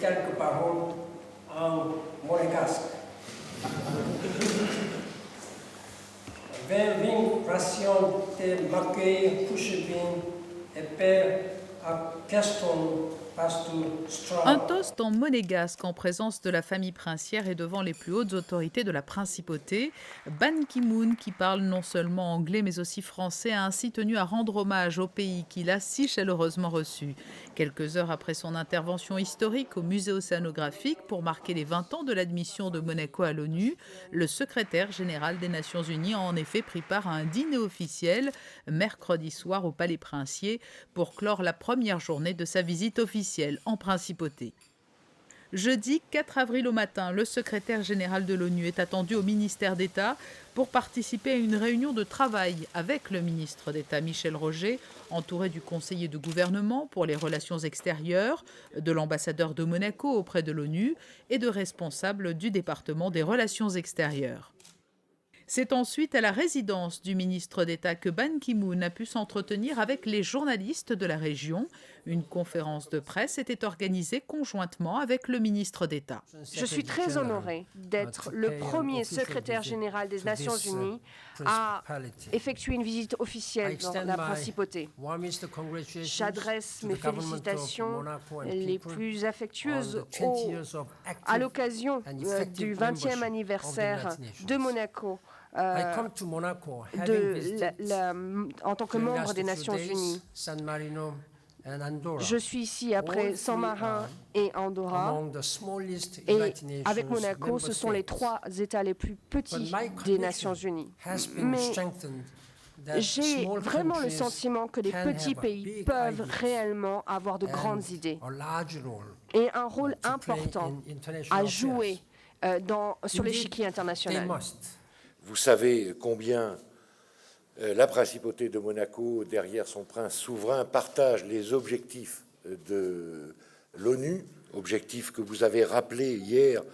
Quelques paroles en monégasque. Vin ration de maquet pouchevin et père à Caston pasteur Un Stra. toast en monégasque en présence de la famille princière et devant les plus hautes autorités de la principauté. Ban Ki-moon, qui parle non seulement anglais mais aussi français, a ainsi tenu à rendre hommage au pays qu'il a si chaleureusement reçu. Quelques heures après son intervention historique au musée océanographique pour marquer les 20 ans de l'admission de Monaco à l'ONU, le secrétaire général des Nations Unies a en effet pris part à un dîner officiel mercredi soir au Palais Princier pour clore la première journée de sa visite officielle en principauté. Jeudi 4 avril au matin, le secrétaire général de l'ONU est attendu au ministère d'État pour participer à une réunion de travail avec le ministre d'État Michel Roger, entouré du conseiller de gouvernement pour les relations extérieures, de l'ambassadeur de Monaco auprès de l'ONU et de responsables du département des relations extérieures. C'est ensuite à la résidence du ministre d'État que Ban Ki-moon a pu s'entretenir avec les journalistes de la région. Une conférence de presse était organisée conjointement avec le ministre d'État. Je suis très honoré d'être le premier secrétaire général des Nations Unies à effectuer une visite officielle dans la principauté. J'adresse mes félicitations les plus affectueuses à l'occasion du 20e anniversaire de Monaco. En tant que membre des Nations Unies. Je suis ici après San Marino et Andorra. Et avec Monaco, ce sont les 3 États les plus petits des Nations Unies. Mais j'ai vraiment le sentiment que les petits pays peuvent réellement avoir de grandes idées et un rôle important à jouer sur l'échiquier international. Vous savez combien la principauté de Monaco, derrière son prince souverain, partage les objectifs de l'ONU, objectifs que vous avez rappelés hier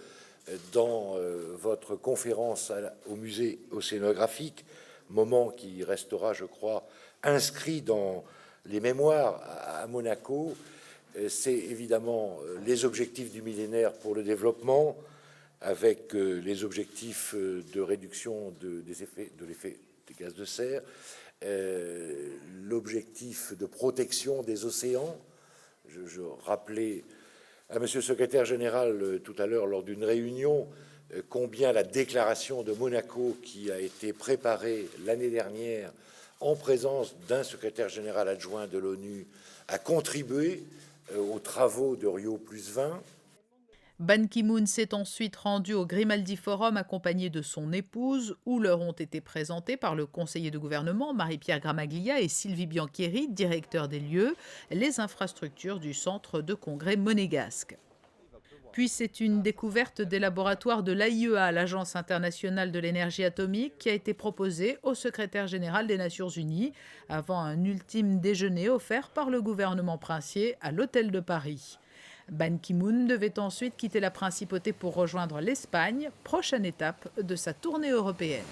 dans votre conférence au musée océanographique, moment qui restera, je crois, inscrit dans les mémoires à Monaco. C'est évidemment les objectifs du millénaire pour le développement, avec les objectifs de réduction des effets de l'effet des gaz de serre, l'objectif de protection des océans. Je rappelais à Monsieur le secrétaire général tout à l'heure lors d'une réunion combien la déclaration de Monaco, qui a été préparée l'année dernière en présence d'un secrétaire général adjoint de l'ONU, a contribué aux travaux de Rio+20. Ban Ki-moon s'est ensuite rendu au Grimaldi Forum accompagné de son épouse, où leur ont été présentés par le conseiller de gouvernement Marie-Pierre Gramaglia et Sylvie Biancheri, directeur des lieux, les infrastructures du centre de congrès monégasque. Puis c'est une découverte des laboratoires de l'AIEA, l'Agence internationale de l'énergie atomique, qui a été proposée au secrétaire général des Nations Unies avant un ultime déjeuner offert par le gouvernement princier à l'Hôtel de Paris. Ban Ki-moon devait ensuite quitter la principauté pour rejoindre l'Espagne, prochaine étape de sa tournée européenne.